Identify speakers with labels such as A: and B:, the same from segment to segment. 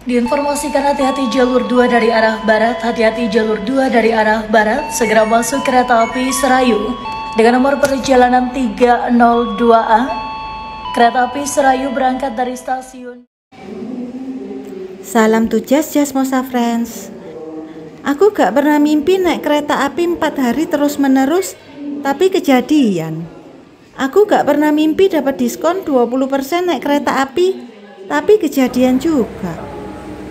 A: Diinformasikan hati-hati jalur 2 dari arah barat, hati-hati jalur 2 dari arah barat, segera masuk kereta api Serayu dengan nomor perjalanan 302A. Kereta api Serayu berangkat dari stasiun.
B: Salam to Just Mosa Friends. Aku gak pernah mimpi naik kereta api 4 hari terus menerus, tapi kejadian. Aku gak pernah mimpi dapat diskon 20% naik kereta api, tapi kejadian juga.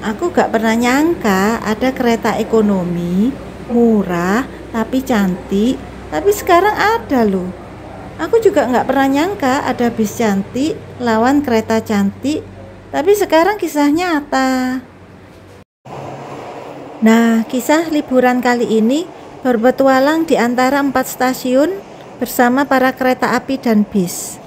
B: Aku gak pernah nyangka ada kereta ekonomi, murah, tapi cantik, tapi sekarang ada loh. Aku juga gak pernah nyangka ada bis cantik lawan kereta cantik, tapi sekarang kisah nyata. Nah, kisah liburan kali ini berpetualang di antara 4 stasiun bersama para kereta api dan bis.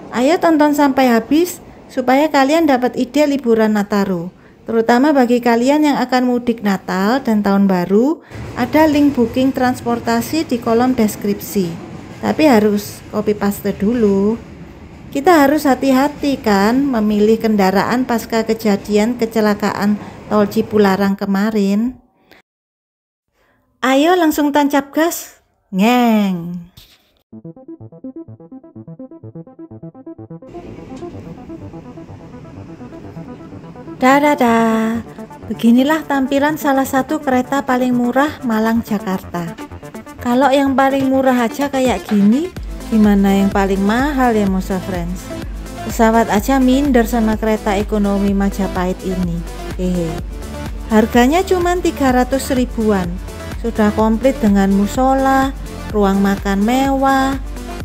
B: Ayo tonton sampai habis supaya kalian dapat ide liburan Nataru, terutama bagi kalian yang akan mudik Natal dan Tahun Baru. Ada link booking transportasi di kolom deskripsi, tapi harus copy paste dulu. Kita harus hati-hati kan memilih kendaraan pasca kejadian kecelakaan tol Cipularang kemarin. Ayo langsung tancap gas, ngeng. Dadah, beginilah tampilan salah satu kereta paling murah Malang Jakarta. Kalau yang paling murah aja kayak gini, gimana yang paling mahal ya Mosa Friends? Pesawat aja minder sama kereta ekonomi Majapahit ini. Harganya cuma 300 ribuan. Sudah komplit dengan musola, ruang makan mewah,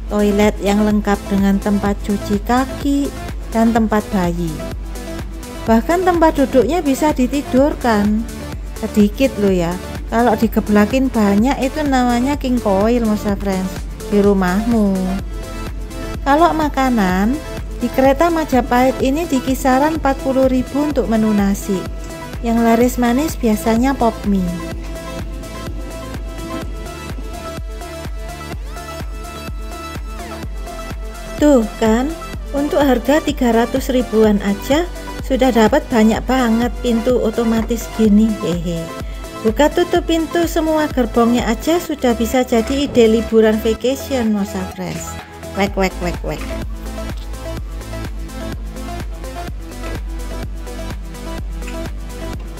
B: toilet yang lengkap dengan tempat cuci kaki dan tempat bayi. Bahkan tempat duduknya bisa ditidurkan. Sedikit loh ya, kalau digeblakin banyak itu namanya king coil Mosa Friends di rumahmu. Kalau makanan, di kereta Majapahit ini di kisaran 40.000 untuk menu nasi. Yang laris manis biasanya pop mie. Tuh kan, untuk harga 300 ribuan aja sudah dapat banyak banget pintu otomatis gini. Buka tutup pintu semua gerbongnya aja sudah bisa jadi ide liburan vacation Mosa Friends. Wek.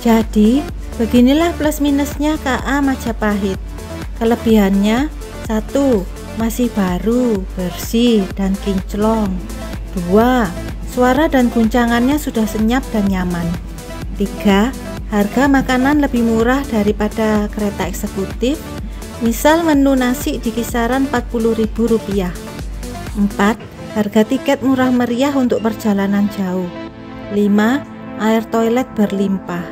B: Jadi beginilah plus minusnya KA Majapahit. Kelebihannya: 1. Masih baru, bersih, dan kinclong. 2. Suara dan guncangannya sudah senyap dan nyaman. 3. Harga makanan lebih murah daripada kereta eksekutif. Misal menu nasi di kisaran Rp40.000. 4. Harga tiket murah meriah untuk perjalanan jauh. 5. Air toilet berlimpah.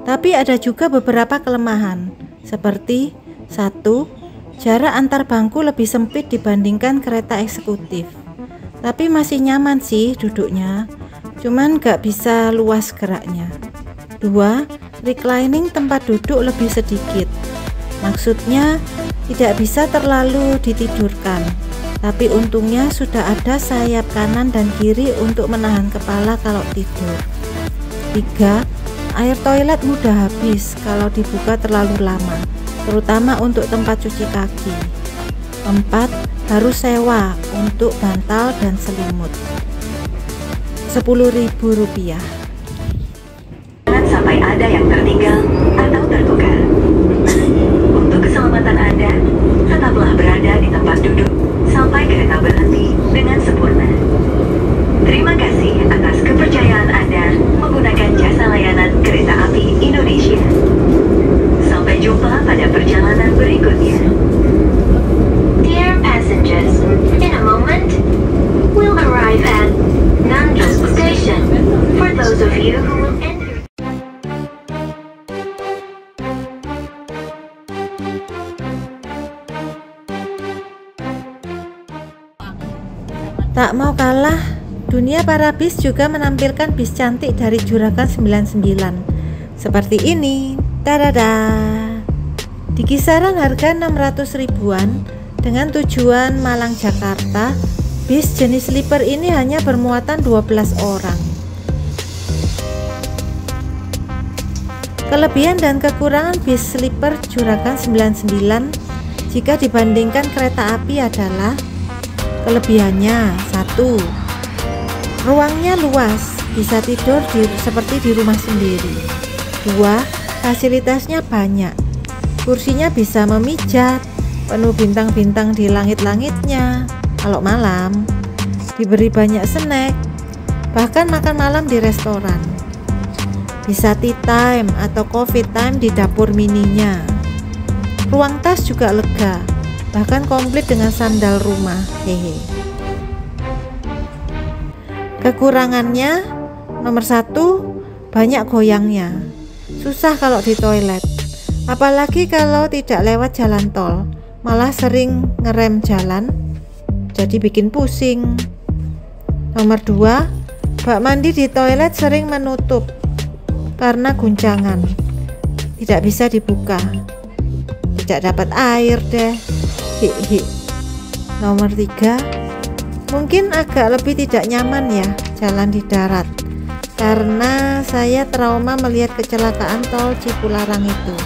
B: Tapi ada juga beberapa kelemahan, seperti 1. Jarak antar bangku lebih sempit dibandingkan kereta eksekutif. Tapi masih nyaman sih duduknya, cuman gak bisa luas geraknya. 2. Reclining tempat duduk lebih sedikit. Maksudnya tidak bisa terlalu ditidurkan, tapi untungnya sudah ada sayap kanan dan kiri untuk menahan kepala kalau tidur. 3. Air toilet mudah habis kalau dibuka terlalu lama, terutama untuk tempat cuci kaki. 4. Harus sewa untuk bantal dan selimut. Rp10.000.
C: Jangan sampai ada yang tertinggal atau tertukar. Untuk keselamatan Anda, tetaplah berada di tempat duduk sampai kereta berhenti dengan sempurna. Terima kasih atas kepercayaan Anda menggunakan jasa layanan Kereta Api Indonesia. Sampai jumpa pada perjalanan berikutnya. Dear passengers, in a moment, we'll arrive at Nanjing Station. For those of you who will enter.
B: Tak mau kalah, dunia para bis juga menampilkan bis cantik dari Juragan 99. Seperti ini, tadadah. Di kisaran harga 600 ribuan dengan tujuan Malang Jakarta, bis jenis sleeper ini hanya bermuatan 12 orang. Kelebihan dan kekurangan bis sleeper Juragan 99 jika dibandingkan kereta api adalah: kelebihannya 1. Ruangnya luas, bisa tidur seperti di rumah sendiri. 2. Fasilitasnya banyak, kursinya bisa memijat, penuh bintang-bintang di langit-langitnya. Kalau malam diberi banyak snack, bahkan makan malam di restoran. Bisa tea time atau coffee time di dapur mininya. Ruang tas juga lega, bahkan komplit dengan sandal rumah. Hehe. Kekurangannya nomor 1, banyak goyangnya. Susah kalau di toilet, apalagi kalau tidak lewat jalan tol, malah sering ngerem jalan, jadi bikin pusing. Nomor 2, bak mandi di toilet sering menutup karena guncangan, tidak bisa dibuka, tidak dapat air deh. Hi. Nomor 3, mungkin agak lebih tidak nyaman ya jalan di darat, karena saya trauma melihat kecelakaan tol Cipularang itu.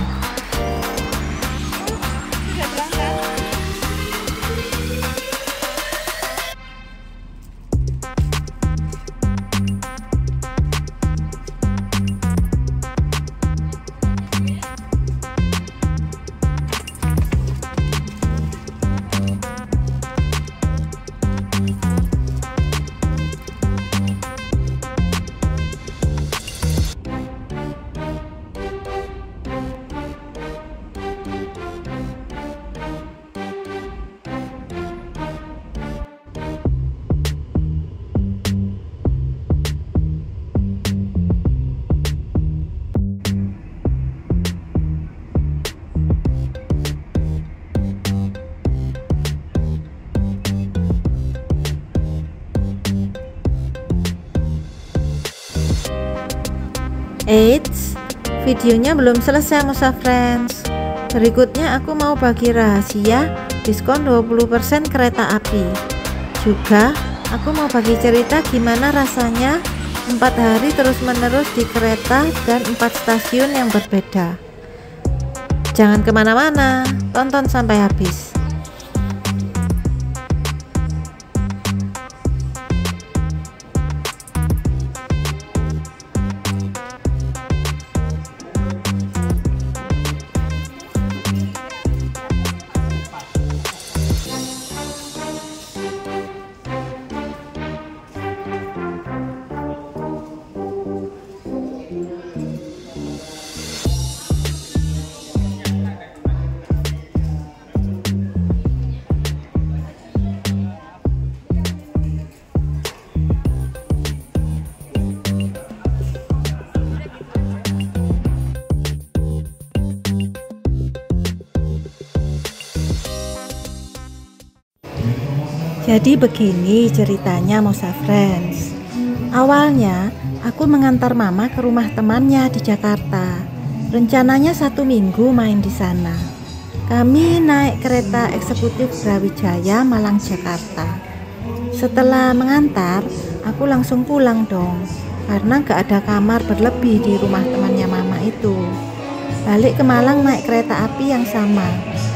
B: Eits, videonya belum selesai Musa Friends. Berikutnya aku mau bagi rahasia diskon 20% kereta api. Juga aku mau bagi cerita gimana rasanya 4 hari terus menerus di kereta dan 4 stasiun yang berbeda. Jangan kemana-mana, tonton sampai habis. Jadi begini ceritanya Musa Friends. Awalnya aku mengantar mama ke rumah temannya di Jakarta. Rencananya 1 minggu main di sana. Kami naik kereta eksekutif Brawijaya Malang Jakarta. Setelah mengantar, aku langsung pulang dong, karena gak ada kamar berlebih di rumah temannya mama itu. Balik ke Malang naik kereta api yang sama,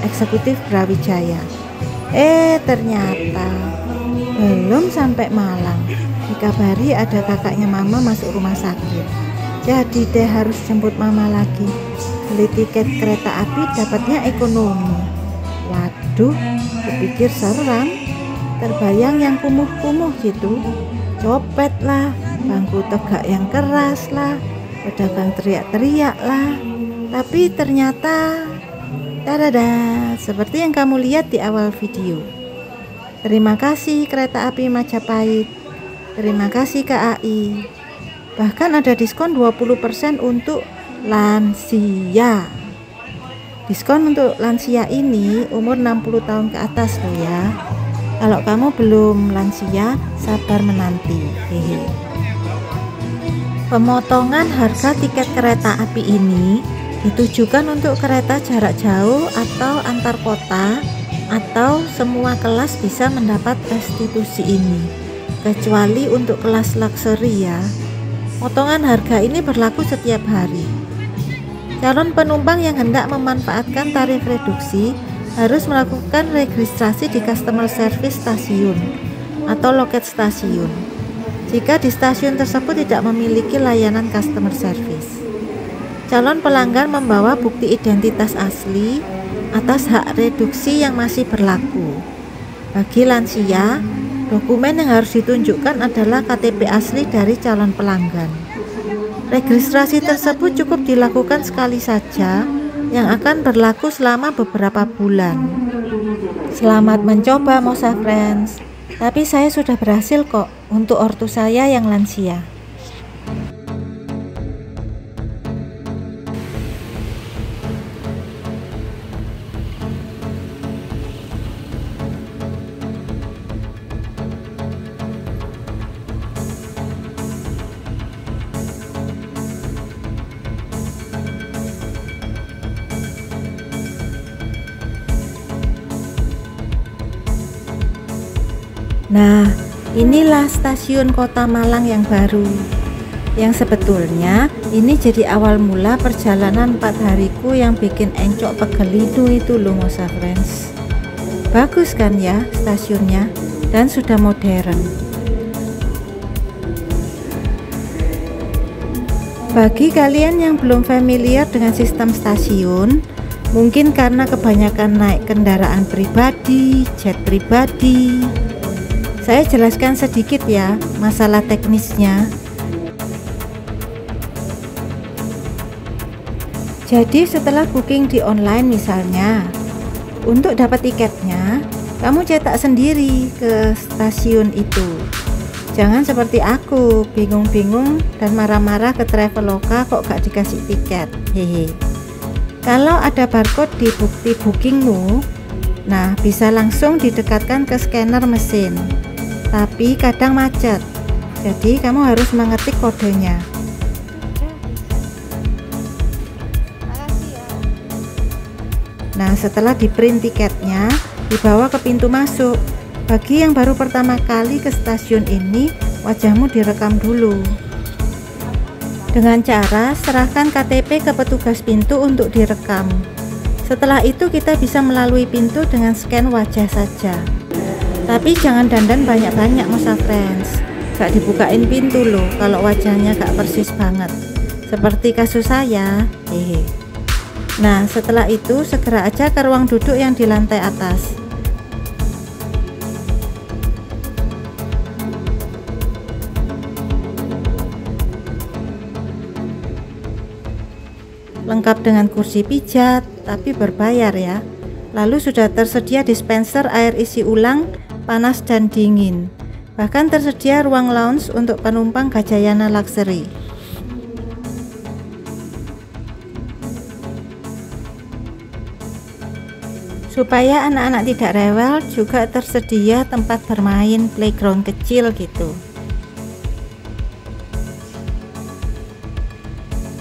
B: eksekutif Brawijaya. Ternyata belum sampai Malang dikabari ada kakaknya mama masuk rumah sakit. Jadi deh harus jemput mama lagi. Beli tiket kereta api dapatnya ekonomi. Waduh, kupikir seram. Terbayang yang kumuh-kumuh gitu. Copet lah, bangku tegak yang keras lah, pedagang teriak-teriak lah. Tapi ternyata tadada, seperti yang kamu lihat di awal video. Terima kasih Kereta Api Majapahit. Terima kasih KAI. Bahkan ada diskon 20% untuk lansia. Diskon untuk lansia ini umur 60 tahun ke atas loh ya. Kalau kamu belum lansia, sabar menanti. Hehe. Pemotongan harga tiket kereta api ini ditujukan untuk kereta jarak jauh atau antar kota, atau semua kelas bisa mendapat restitusi ini, kecuali untuk kelas luxury ya. Potongan harga ini berlaku setiap hari. Calon penumpang yang hendak memanfaatkan tarif reduksi harus melakukan registrasi di customer service stasiun atau loket stasiun jika di stasiun tersebut tidak memiliki layanan customer service. Calon pelanggan membawa bukti identitas asli atas hak reduksi yang masih berlaku. Bagi lansia, dokumen yang harus ditunjukkan adalah KTP asli dari calon pelanggan. Registrasi tersebut cukup dilakukan sekali saja yang akan berlaku selama beberapa bulan. Selamat mencoba Mosa Friends, tapi saya sudah berhasil kok untuk ortu saya yang lansia. Nah, inilah stasiun Kota Malang yang baru, yang sebetulnya ini jadi awal mula perjalanan 4 hariku yang bikin encok pegel itu loh Mosa Friends. Bagus kan ya stasiunnya, dan sudah modern. Bagi kalian yang belum familiar dengan sistem stasiun, mungkin karena kebanyakan naik kendaraan pribadi, jet pribadi, saya jelaskan sedikit ya masalah teknisnya. Jadi setelah booking di online misalnya, untuk dapat tiketnya kamu cetak sendiri ke stasiun itu. Jangan seperti aku, bingung-bingung dan marah-marah ke Traveloka kok gak dikasih tiket. Hehe. Kalau ada barcode di bukti bookingmu, nah bisa langsung didekatkan ke scanner mesin. Tapi kadang macet, jadi kamu harus mengetik kodenya. Nah, setelah di print tiketnya, dibawa ke pintu masuk. Bagi yang baru pertama kali ke stasiun ini, wajahmu direkam dulu. Dengan cara serahkan KTP ke petugas pintu untuk direkam. Setelah itu kita bisa melalui pintu dengan scan wajah saja. Tapi jangan dandan banyak-banyak Mosa Friends, gak dibukain pintu loh kalau wajahnya gak persis banget seperti kasus saya. Hehe. Nah setelah itu segera aja ke ruang duduk yang di lantai atas. Lengkap dengan kursi pijat, tapi berbayar ya. Lalu sudah tersedia dispenser air isi ulang panas dan dingin. Bahkan tersedia ruang lounge untuk penumpang Gajayana Luxury. Supaya anak-anak tidak rewel, juga tersedia tempat bermain playground kecil gitu.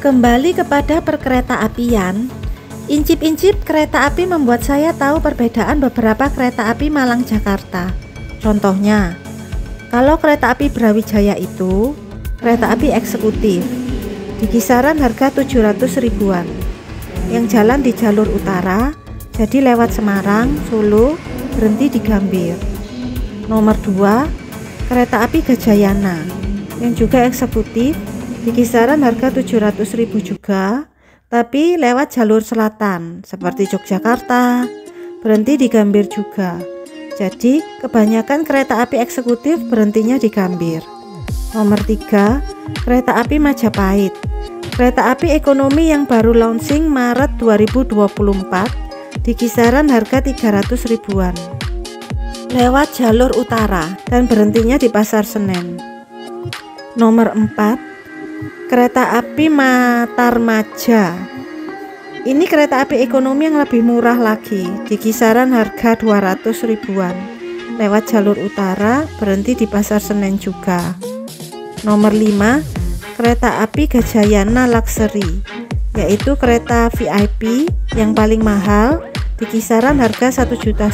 B: Kembali kepada perkereta-apian, incip-incip kereta api membuat saya tahu perbedaan beberapa kereta api Malang-Jakarta. Contohnya, kalau kereta api Brawijaya itu kereta api eksekutif di kisaran harga 700 ribuan, yang jalan di jalur utara, jadi lewat Semarang, Solo, berhenti di Gambir. Nomor 2, kereta api Gajayana yang juga eksekutif di kisaran harga 700.000 juga, tapi lewat jalur selatan seperti Yogyakarta, berhenti di Gambir juga. Jadi kebanyakan kereta api eksekutif berhentinya di Gambir. Nomor 3, kereta api Majapahit, kereta api ekonomi yang baru launching Maret 2024 di kisaran harga 300 ribuan, lewat jalur utara dan berhentinya di Pasar Senen. Nomor 4, kereta api Matarmaja. Ini kereta api ekonomi yang lebih murah lagi, di kisaran harga 200 ribuan, lewat jalur utara, berhenti di Pasar Senen juga. Nomor 5, kereta api Gajayana Luxury, yaitu kereta VIP yang paling mahal di kisaran harga 1,5 juta.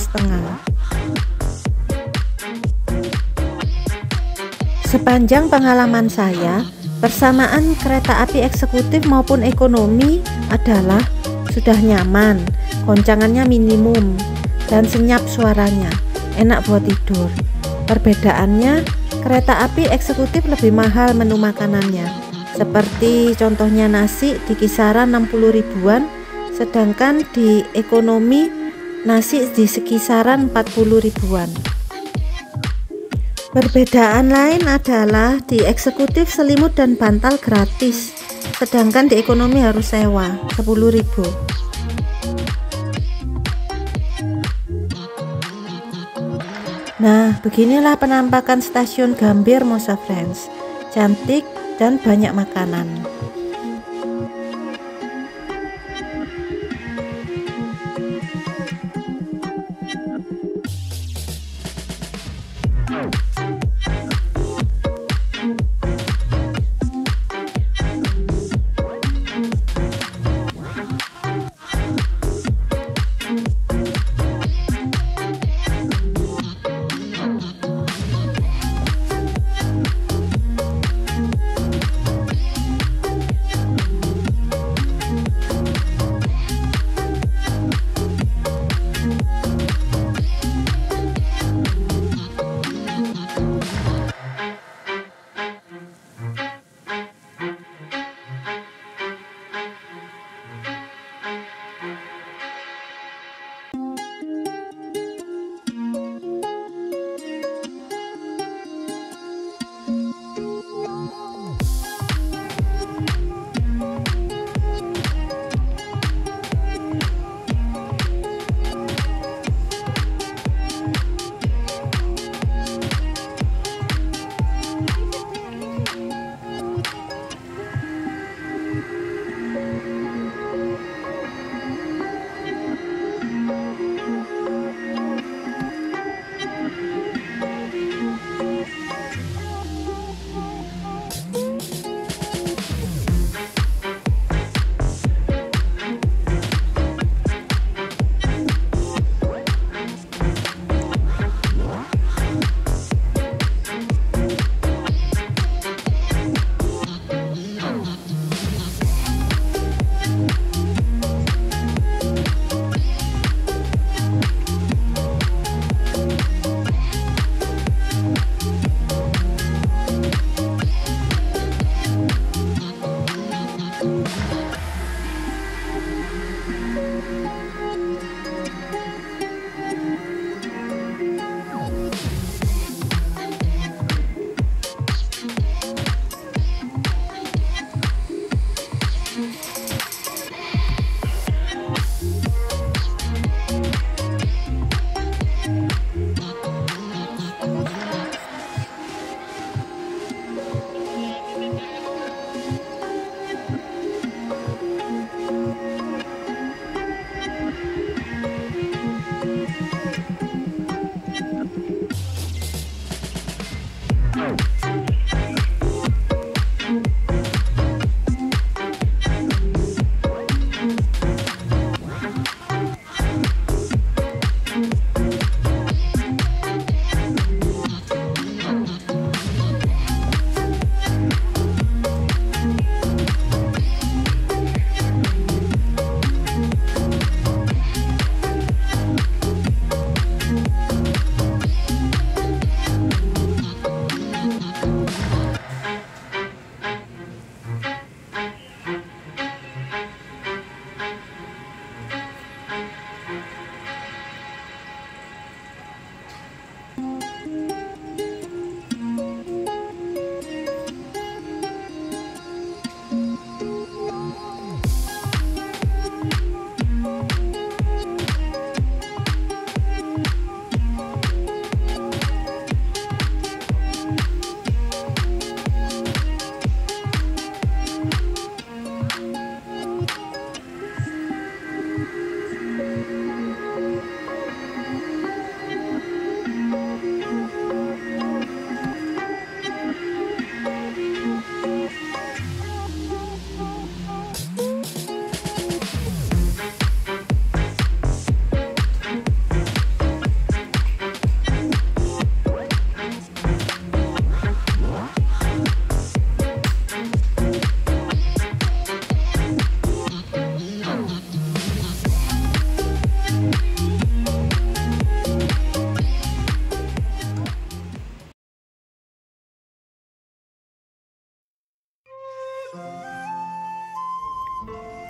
B: Sepanjang pengalaman saya, Persamaan kereta api eksekutif maupun ekonomi adalah sudah nyaman, goncangannya minimum, dan senyap suaranya, enak buat tidur. Perbedaannya, kereta api eksekutif lebih mahal menu makanannya, seperti contohnya nasi di kisaran 60 ribuan, sedangkan di ekonomi nasi di sekisaran 40 ribuan. Perbedaan lain adalah di eksekutif selimut dan bantal gratis, sedangkan di ekonomi harus sewa 10.000. Nah, beginilah penampakan stasiun Gambir Mosa Friends. Cantik dan banyak makanan.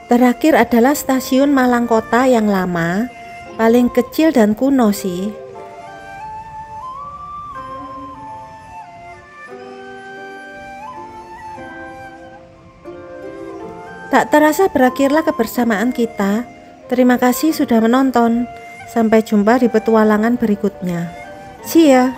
B: Terakhir adalah stasiun Malang Kota yang lama, paling kecil dan kuno sih. Tak terasa berakhirlah kebersamaan kita. Terima kasih sudah menonton. Sampai jumpa di petualangan berikutnya. See ya.